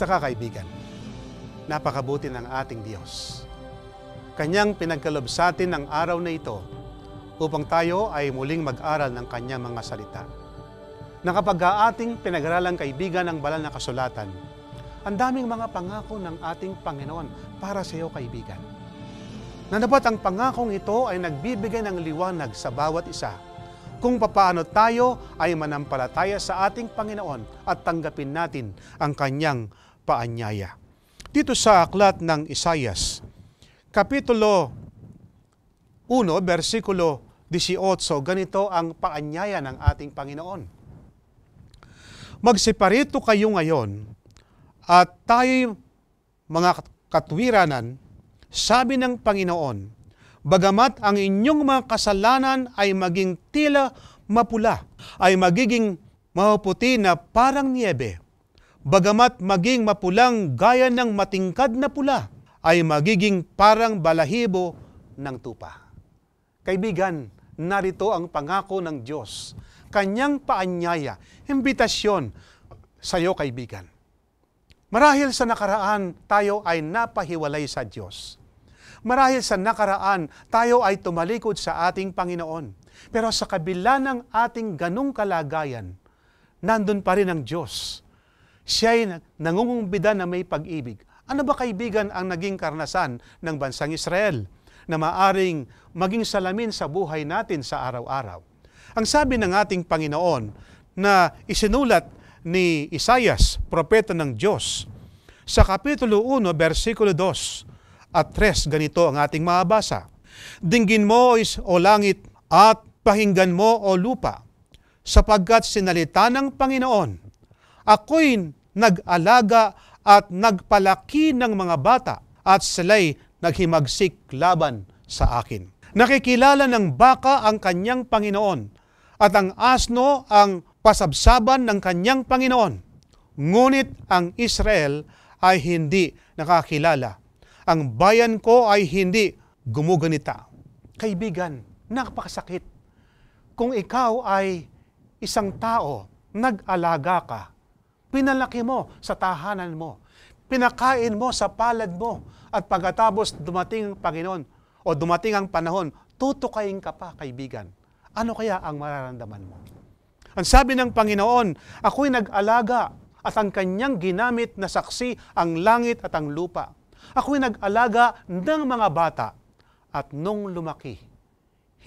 Kamusta ka, kaibigan? Napakabuti ng ating Diyos. Kanyang pinagkaloob sa atin ng araw na ito upang tayo ay muling mag-aral ng Kanyang mga salita. Na kapag ating pinag-aralang kaibigan ang banal na kasulatan, ang daming mga pangako ng ating Panginoon para sa iyo, kaibigan. Na dapat ang pangakong ito ay nagbibigay ng liwanag sa bawat isa kung papaano tayo ay manampalataya sa ating Panginoon at tanggapin natin ang Kanyang paanyaya. Dito sa aklat ng Isaias, Kapitulo 1, versikulo 18, ganito ang paanyaya ng ating Panginoon. Magseparito kayo ngayon at tayo'y mga katwiranan, sabi ng Panginoon, bagamat ang inyong mga kasalanan ay maging tila mapula, ay magiging maputi na parang niebe. Bagamat maging mapulang gaya ng matingkad na pula, ay magiging parang balahibo ng tupa. Kaibigan, narito ang pangako ng Diyos. Kanyang paanyaya, imbitasyon sa iyo, kaibigan. Marahil sa nakaraan, tayo ay napahiwalay sa Diyos. Marahil sa nakaraan, tayo ay tumalikod sa ating Panginoon. Pero sa kabila ng ating ganong kalagayan, nandun pa rin ang Diyos. Siya'y nangungumbida na may pag-ibig. Ano ba, kaibigan, ang naging karanasan ng bansang Israel na maaring maging salamin sa buhay natin sa araw-araw? Ang sabi ng ating Panginoon na isinulat ni Isaias, propeta ng Diyos, sa Kapitulo 1, versikulo 2, at 3, ganito ang ating mababasa. Dinggin mo, o langit, at pakinggan mo, o lupa, sapagkat sinalita ng Panginoon, ako'y nag-alaga at nagpalaki ng mga bata, at sila'y naghimagsik laban sa akin. Nakikilala ng baka ang kanyang Panginoon, at ang asno ang pasabsaban ng kanyang Panginoon. Ngunit ang Israel ay hindi nakakilala. Ang bayan ko ay hindi gumuganita. Kaibigan, napakasakit. Kung ikaw ay isang tao, nag-alaga ka, pinalaki mo sa tahanan mo, pinakain mo sa palad mo, at pagkatapos dumating ang Panginoon o dumating ang panahon, tutukayin ka pa, kaibigan. Ano kaya ang mararamdaman mo? Ang sabi ng Panginoon, ako'y nag-alaga at ang kanyang ginamit na saksi ang langit at ang lupa. Ako'y nag-alaga ng mga bata at nung lumaki,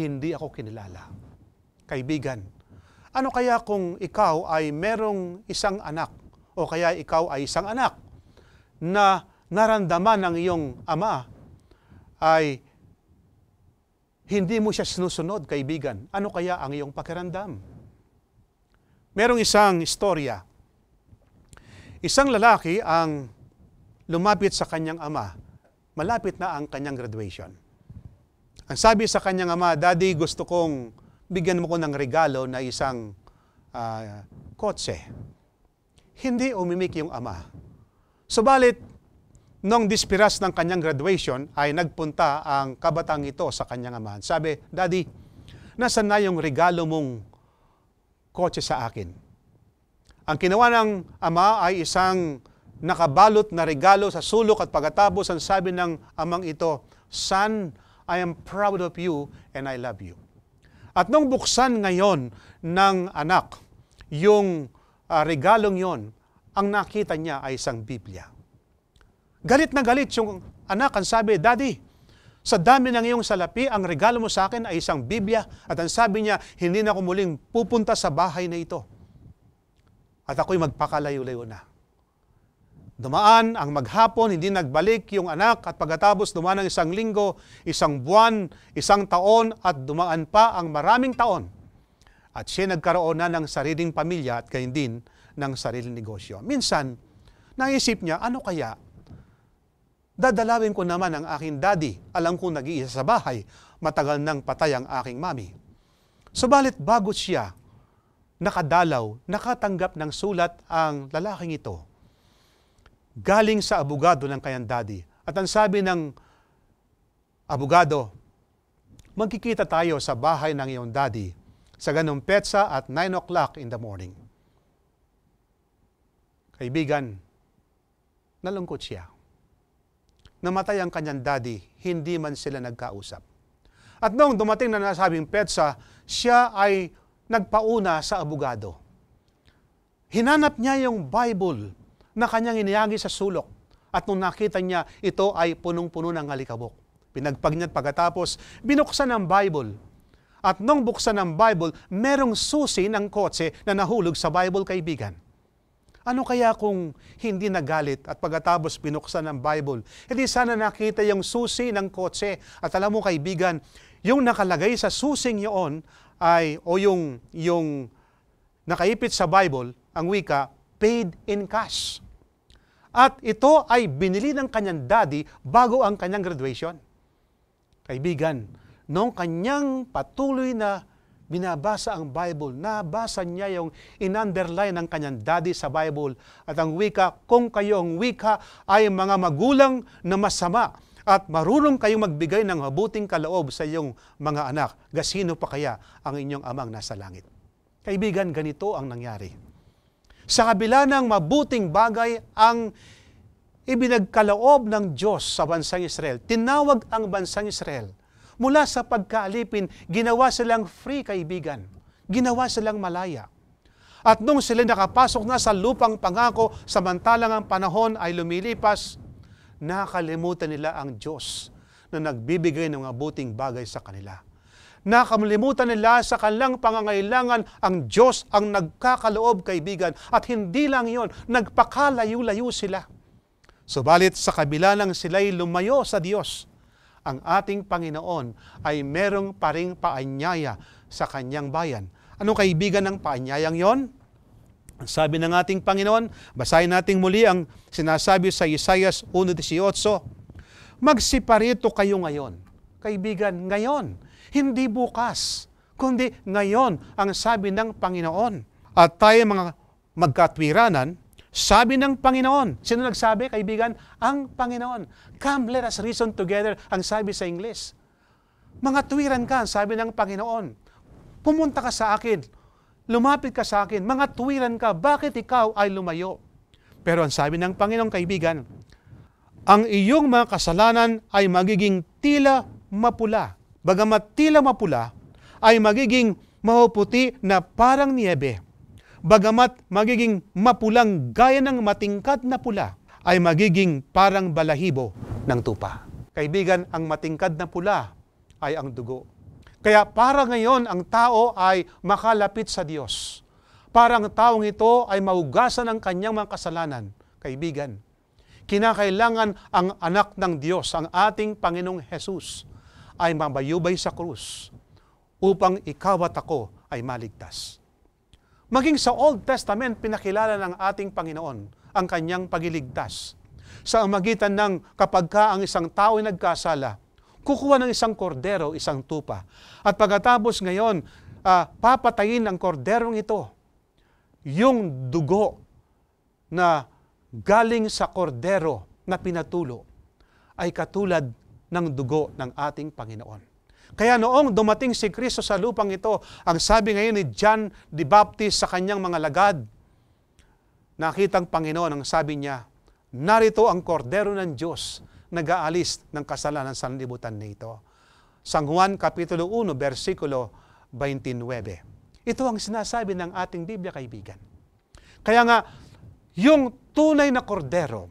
hindi ako kinilala. Kaibigan, ano kaya kung ikaw ay merong isang anak o kaya ikaw ay isang anak na naramdaman ng iyong ama ay hindi mo siya sinusunod, kaibigan? Ano kaya ang iyong pakiramdam? Merong isang istorya. Isang lalaki ang lumapit sa kanyang ama. Malapit na ang kanyang graduation. Ang sabi sa kanyang ama, Daddy, gusto kong bigyan mo ko ng regalo na isang kotse. Hindi umimik yung ama. Subalit, nung dispiras ng kanyang graduation, ay nagpunta ang kabatang ito sa kanyang ama. Sabi, Daddy, nasan na yung regalo mong kotse sa akin? Ang ginawa ng ama ay isang nakabalot na regalo sa sulok at pagkatapos ang sabi ng amang ito, Son, I am proud of you and I love you. At nung buksan ngayon ng anak, yung regalong yon, ang nakita niya ay isang Biblia. Galit na galit yung anak, ang sabi, Daddy, sa dami ng iyong salapi, ang regalo mo sa akin ay isang Biblia. At ang sabi niya, hindi na ako muling pupunta sa bahay na ito. At ako'y magpakalayo-layo na. Dumaan ang maghapon, hindi nagbalik yung anak at pagkatapos dumaan ang isang linggo, isang buwan, isang taon at dumaan pa ang maraming taon. At siya nagkaroon na ng sariling pamilya at gayon din ng sariling negosyo. Minsan, naisip niya, ano kaya? Dadalawin ko naman ang aking daddy. Alam kong nag-iisa sa bahay. Matagal nang patay ang aking mami. Subalit bago siya nakadalaw, nakatanggap ng sulat ang lalaking ito. Galing sa abogado ng kanyang daddy. At ang sabi ng abogado, magkikita tayo sa bahay ng iyong daddy sa ganong petsa at 9 o'clock in the morning. Kaibigan, nalungkot siya. Namatay ang kanyang daddy, hindi man sila nagkausap. At noong dumating na nasabing petsa, siya ay nagpauna sa abogado. Hinanap niya yung Bible na kanyang iniyagi sa sulok. At nung nakita niya, ito ay punong-puno ng alikabok. Pinagpag niya at pagkatapos, binuksan ang Bible. At nung buksan ang Bible, merong susi ng kotse na nahulog sa Bible, kaibigan. Ano kaya kung hindi nagalit at pagkatapos binuksan ang Bible? Hindi sana nakita yung susi ng kotse. At alam mo kaibigan, yung nakalagay sa susing yun ay, o yung nakaipit sa Bible, ang wika, paid in cash. At ito ay binili ng kanyang daddy bago ang kanyang graduation. Kaibigan, noong kanyang patuloy na binabasa ang Bible, nabasa niya yung in-underline ng kanyang daddy sa Bible. At ang wika, kung kayo ang wika ay mga magulang na masama at marunong kayong magbigay ng mabuting kaloob sa iyong mga anak, gasino pa kaya ang inyong amang nasa langit? Kaibigan, ganito ang nangyari. Sa kabila ng mabuting bagay ang ibinagkaloob ng Diyos sa bansang Israel, tinawag ang bansang Israel. Mula sa pagkaalipin, ginawa silang free, kaibigan. Ginawa silang malaya. At nung sila nakapasok na sa lupang pangako, samantalang ang panahon ay lumilipas, nakalimutan nila ang Diyos na nagbibigay ng mabuting bagay sa kanila. Nakalimutan nila sa kanilang pangangailangan ang Diyos ang nagkakaloob, kaibigan. At hindi lang yon, nagpakalayo-layo sila. Subalit sa kabila ng sila'y lumayo sa Diyos, ang ating Panginoon ay merong paring paanyaya sa kanyang bayan. Ano kaibigan ng paanyayang yon? Ang sabi ng ating Panginoon, basahin natin muli ang sinasabi sa Isaias 1:18, magsiparito kayo ngayon. Kaibigan, ngayon. Hindi bukas, kundi ngayon ang sabi ng Panginoon. At tayo mga magkatwiranan, sabi ng Panginoon. Sino nagsabi, kaibigan? Ang Panginoon. Come, let us reason together, ang sabi sa Ingles. Mga tuwiran ka, sabi ng Panginoon. Pumunta ka sa akin, lumapit ka sa akin, mga tuwiran ka, bakit ikaw ay lumayo? Pero ang sabi ng Panginoon, kaibigan, ang iyong mga kasalanan ay magiging tila mapula. Bagamat tila mapula, ay magiging mapuputi na parang niebe. Bagamat magiging mapulang gaya ng matingkad na pula, ay magiging parang balahibo ng tupa. Kaibigan, ang matingkad na pula ay ang dugo. Kaya para ngayon ang tao ay makalapit sa Diyos. Parang taong ito ay maugasan ng kanyang mga kasalanan. Kaibigan, kinakailangan ang anak ng Diyos, ang ating Panginoong Jesus, ay mabayubay sa krus upang ikaw at ako ay maligtas. Maging sa Old Testament, pinakilala ng ating Panginoon ang kanyang pagliligtas. Sa magitan ng kapag ka ang isang tao ay nagkasala, kukuha ng isang kordero, isang tupa. At pagkatapos ngayon, papatayin ang korderong ito. Yung dugo na galing sa kordero na pinatulo ay katulad ng dugo ng ating Panginoon. Kaya noong dumating si Kristo sa lupang ito, ang sabi ngayon ni John the Baptist sa kanyang mga lagad, nakitang Panginoon, ang sabi niya, narito ang kordero ng Diyos, nag-aalis ng kasalanan sa sanlibutan nito. San Juan Kapitulo 1, versikulo 29. Ito ang sinasabi ng ating Biblia, kaibigan. Kaya nga, yung tunay na kordero,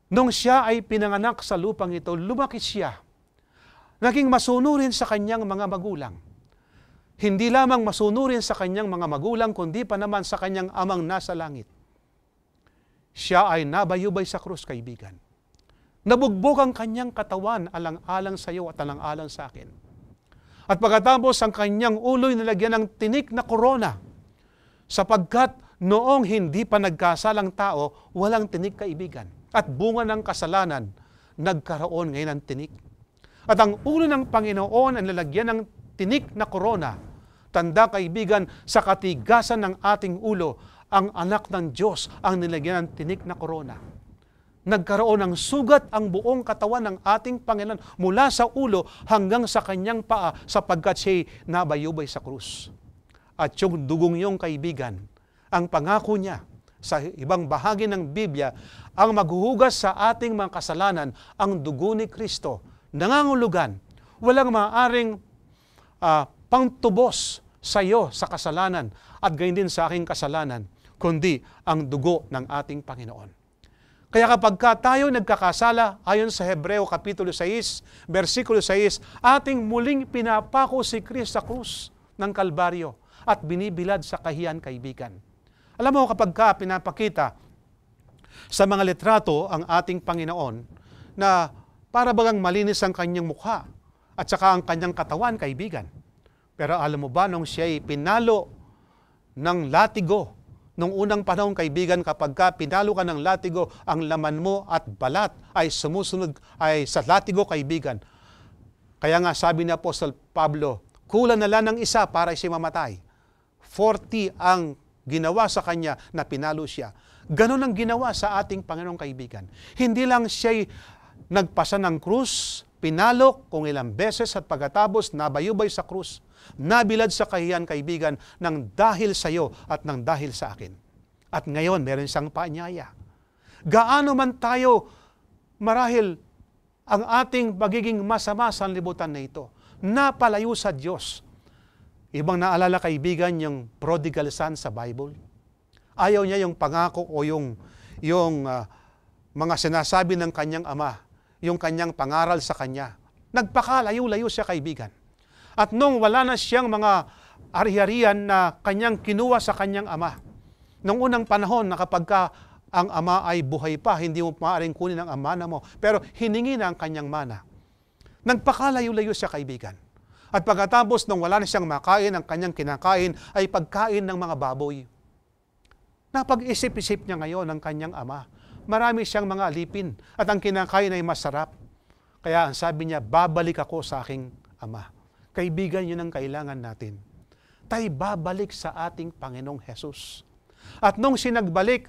nung siya ay pinanganak sa lupang ito, lumaki siya. Naging masunurin sa kanyang mga magulang. Hindi lamang masunurin sa kanyang mga magulang, kundi pa naman sa kanyang amang nasa langit. Siya ay nabayubay sa krus, kaibigan. Nabugbog ang kanyang katawan alang-alang sa iyo at alang-alang sa akin. At pagkatapos ang kanyang ulo'y nilagyan ng tinik na korona, sapagkat noong hindi pa nagkasalang tao, walang tinik, kaibigan. At bunga ng kasalanan, nagkaroon ngayon ng tinik. At ang ulo ng Panginoon ang lalagyan ng tinik na korona. Tanda, kaibigan, sa katigasan ng ating ulo, ang anak ng Diyos ang nilagyan ng tinik na korona. Nagkaroon ng sugat ang buong katawan ng ating Panginoon mula sa ulo hanggang sa kanyang paa sapagkat siya'y nabayubay sa krus. At yung dugong yung kaibigan, ang pangako niya, sa ibang bahagi ng Biblia, ang maghuhugas sa ating mga kasalanan, ang dugo ni Kristo, nangangulugan, walang maaaring pangtubos sa iyo sa kasalanan at gayon din sa aking kasalanan, kundi ang dugo ng ating Panginoon. Kaya kapag tayo nagkakasala, ayon sa Hebreo Kapitulo 6, versikulo 6, ating muling pinapako si Kristo sa krus ng Kalbaryo at binibilad sa kahiyan, kaibigan. Alam mo, kapag pinapakita sa mga litrato ang ating Panginoon na para bagang malinis ang kanyang mukha at saka ang kanyang katawan, kaibigan. Pero alam mo ba, nung siya'y pinalo ng latigo, nung unang panahon, kaibigan, kapag pinalo ka ng latigo, ang laman mo at balat ay sumusunod ay sa latigo, kaibigan. Kaya nga sabi ni Apostol Pablo, kulang na lang ng isa para siya mamatay. 40 ang ginawa sa kanya na pinalo siya. Ganon ang ginawa sa ating Panginoong, kaibigan. Hindi lang siya'y nagpasa ng krus, pinalo kung ilang beses at pagkatapos nabayubay sa krus, nabilad sa kahiyan, kaibigan, ng dahil sa iyo at ng dahil sa akin. At ngayon, meron siyang paanyaya. Gaano man tayo marahil ang ating magiging masama sa libutan na ito, napalayo sa Diyos. Ibang naalala, kaibigan, yung prodigal son sa Bible. Ayaw niya yung pangako o yung mga sinasabi ng kanyang ama, yung kanyang pangaral sa kanya. Nagpakalayo-layo siya, kaibigan. At nung wala na siyang mga ari-arian na kanyang kinuha sa kanyang ama, nung unang panahon na kapag ang ama ay buhay pa, hindi mo maaaring kunin ang mana mo, pero hiningi na ang kanyang mana. Nagpakalayo-layo siya, kaibigan. At pagkatapos nung wala na siyang makain, ang kanyang kinakain ay pagkain ng mga baboy. Napag-isip-isip niya ngayon ang kanyang ama. Marami siyang mga alipin at ang kinakain ay masarap. Kaya ang sabi niya, babalik ako sa aking ama. Kaibigan, yun ang kailangan natin. Tayo babalik sa ating Panginoong Hesus. At nung sinagbalik,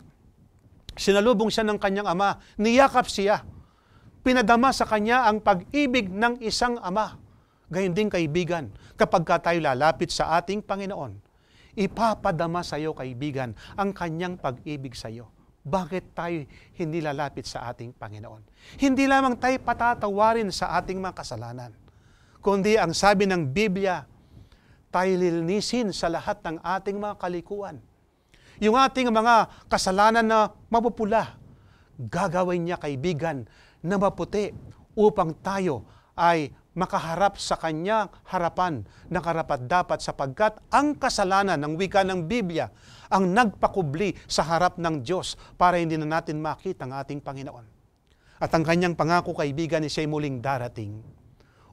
sinalubong siya ng kanyang ama, niyakap siya. Pinadama sa kanya ang pag-ibig ng isang ama. Gayun din, kaibigan, kapag tayo lalapit sa ating Panginoon, ipapadama sa iyo, kaibigan, ang kanyang pag-ibig sa iyo. Bakit tayo hindi lalapit sa ating Panginoon? Hindi lamang tayo patatawarin sa ating mga kasalanan, kundi ang sabi ng Biblia, tayo lilinisin sa lahat ng ating mga kalikuan. Yung ating mga kasalanan na mapupula, gagawin niya, kaibigan, na maputi upang tayo ay makaharap sa kanyang harapan na karapat-dapat, sapagkat ang kasalanan ng wika ng Biblia ang nagpakubli sa harap ng Diyos para hindi na natin makita ang ating Panginoon. At ang kanyang pangako, kaibigan, ni siya'y muling darating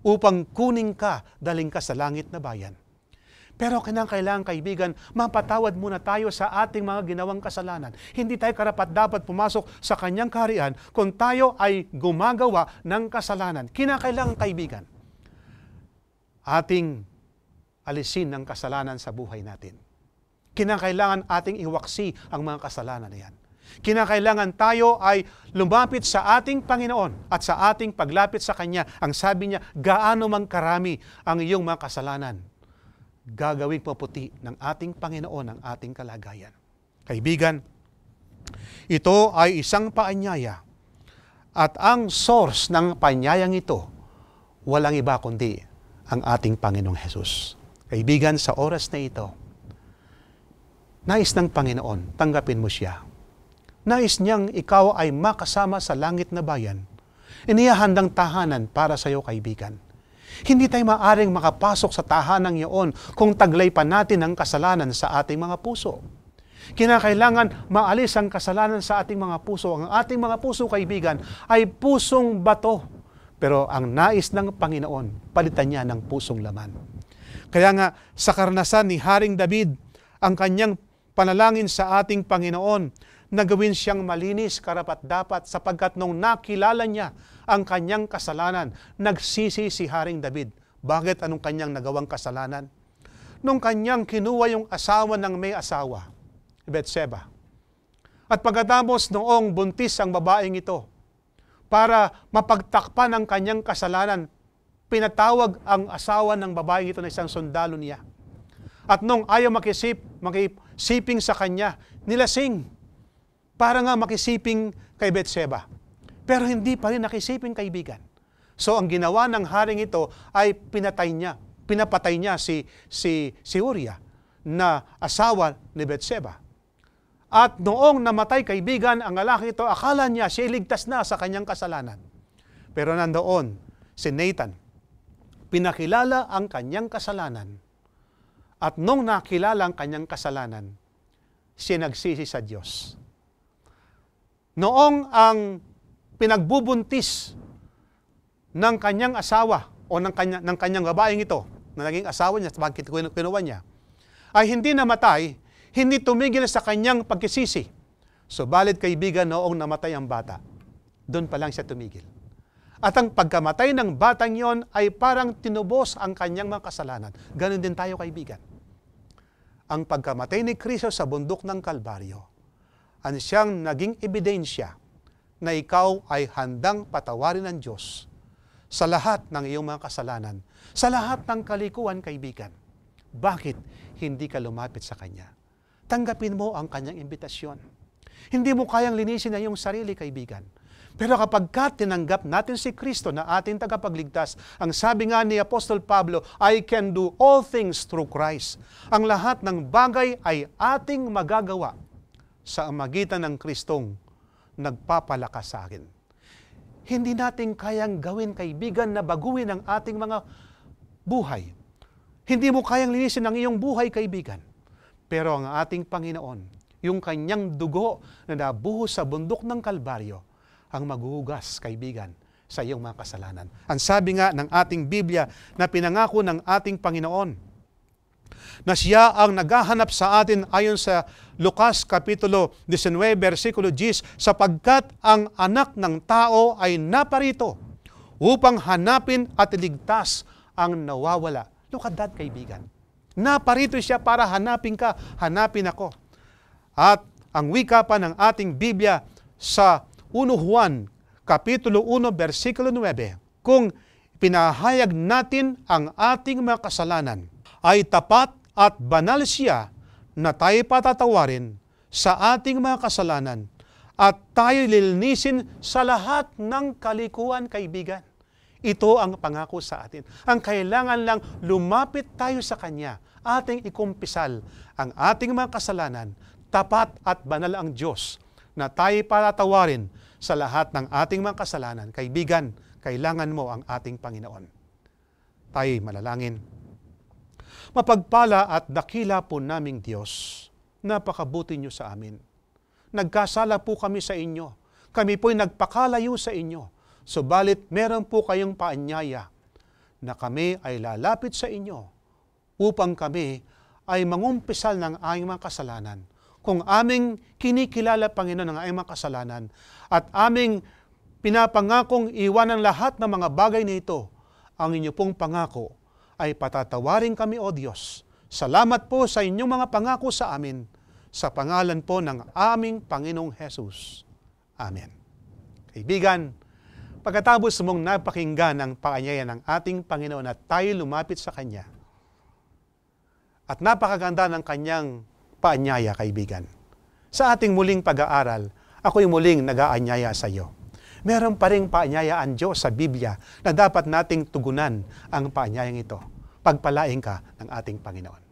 upang kunin ka, daling ka sa langit na bayan. Pero kailangan, kaibigan, mapatawad muna tayo sa ating mga ginawang kasalanan. Hindi tayo karapat-dapat pumasok sa kanyang kaharian kung tayo ay gumagawa ng kasalanan. Kinakailangan, kaibigan, ating alisin ang kasalanan sa buhay natin. Kinakailangan ating iwaksi ang mga kasalanan na yan. Kinakailangan tayo ay lumapit sa ating Panginoon at sa ating paglapit sa Kanya. Ang sabi niya, gaano man karami ang iyong mga kasalanan, gagawing maputi ng ating Panginoon ang ating kalagayan. Kaibigan, ito ay isang paanyaya. At ang source ng paanyayang ito, walang iba kundi ang ating Panginoong Hesus. Kaibigan, sa oras na ito, nais ng Panginoon, tanggapin mo siya. Nais niyang ikaw ay makasama sa langit na bayan. Inihahandang tahanan para sa iyo, kaibigan. Hindi tayo maaring makapasok sa tahanang iyon kung taglay pa natin ang kasalanan sa ating mga puso. Kinakailangan maalis ang kasalanan sa ating mga puso. Ang ating mga puso, kaibigan, ay pusong bato. Pero ang nais ng Panginoon, palitan niya ng pusong laman. Kaya nga, sa karanasan ni Haring David, ang kanyang panalangin sa ating Panginoon, na gawin siyang malinis, karapat-dapat, sapagkat nung nakilala niya ang kanyang kasalanan, nagsisi si Haring David. Bakit? Anong kanyang nagawang kasalanan? Nung kanyang kinuha yung asawa ng may asawa, Betseba. At pagkatapos noong buntis ang babaeng ito, para mapagtakpan ang kanyang kasalanan, pinatawag ang asawa ng babaeng ito na isang sundalo niya. At nung ayaw makisiping sa kanya, nilasing. Para nga makisiping kay Betseba. Pero hindi pa rin nakisipin, kaibigan. So ang ginawa ng haring ito ay pinapatay niya si Uriah na asawa ni Betseba. At noong namatay, kaibigan, ang lalaki ito, akala niya siya ligtas na sa kanyang kasalanan. Pero nandoon si Nathan, pinakilala ang kanyang kasalanan. At nung nakilala ang kanyang kasalanan, siya nagsisi sa Diyos. Noong ang pinagbubuntis ng kanyang asawa o ng kanyang babaeng ito, na naging asawa niya, bakit kinuha niya, ay hindi namatay, hindi tumigil sa kanyang pagkisisi. Subalit, kaibigan, noong namatay ang bata, doon pa lang siya tumigil. At ang pagkamatay ng batang yon ay parang tinubos ang kanyang mga kasalanan. Ganon din tayo, kaibigan. Ang pagkamatay ni Kristo sa bundok ng Kalbaryo, ang siyang naging ebidensya na ikaw ay handang patawarin ng Diyos sa lahat ng iyong mga kasalanan, sa lahat ng kalikuan, kaibigan. Bakit hindi ka lumapit sa Kanya? Tanggapin mo ang Kanyang imbitasyon. Hindi mo kayang linisin ang iyong sarili, kaibigan. Pero kapag tinanggap natin si Kristo na ating tagapagligtas, ang sabi nga ni Apostol Pablo, I can do all things through Christ. Ang lahat ng bagay ay ating magagawa sa magitan ng Kristong nagpapalakas sa akin. Hindi natin kayang gawin, kaibigan, na baguhin ang ating mga buhay. Hindi mo kayang linisin ang iyong buhay, kaibigan. Pero ang ating Panginoon, yung kanyang dugo na nabuhos sa bundok ng Kalbaryo, ang maghuhugas, kaibigan, sa iyong mga kasalanan. Ang sabi nga ng ating Biblia na pinangako ng ating Panginoon, na siya ang naghahanap sa atin ayon sa Lucas Kapitulo 19, versikulo 10, sapagkat ang anak ng tao ay naparito upang hanapin at iligtas ang nawawala. Look at that, kaibigan. Naparito siya para hanapin ka, hanapin ako. At ang wika pa ng ating Biblia sa 1 Juan Kapitulo 1, versikulo 9, kung pinahayag natin ang ating mga kasalanan, ay tapat at banal siya na tayo patatawarin sa ating mga kasalanan at tayo lilinisin sa lahat ng kalikuan, kaibigan. Ito ang pangako sa atin. Ang kailangan lang lumapit tayo sa Kanya, ating ikumpisal ang ating mga kasalanan. Tapat at banal ang Diyos na tayo patatawarin sa lahat ng ating mga kasalanan. Kaibigan, kailangan mo ang ating Panginoon. Tayo'y manalangin. Mapagpala at dakila po naming Diyos, napakabuti niyo sa amin. Nagkasala po kami sa inyo. Kami po'y nagpakalayo sa inyo. Subalit meron po kayong paanyaya na kami ay lalapit sa inyo upang kami ay mangumpisal ng aming mga kasalanan. Kung aming kinikilala, Panginoon, ang aming mga kasalanan at aming pinapangakong iwanan lahat ng mga bagay na ito, ang inyo pong pangako ay patatawarin kami, O Diyos. Salamat po sa inyong mga pangako sa amin, sa pangalan po ng aming Panginoong Jesus. Amen. Kaibigan, pagkatapos mong napakinggan ang paanyaya ng ating Panginoon at tayo lumapit sa Kanya, at napakaganda ng Kanyang paanyaya, kaibigan, sa ating muling pag-aaral, ako'y muling nag-aanyaya sa iyo. Meron pa ring paanyaya ang Diyos sa Biblia na dapat nating tugunan ang paanyayang ito. Pagpalain ka ng ating Panginoon.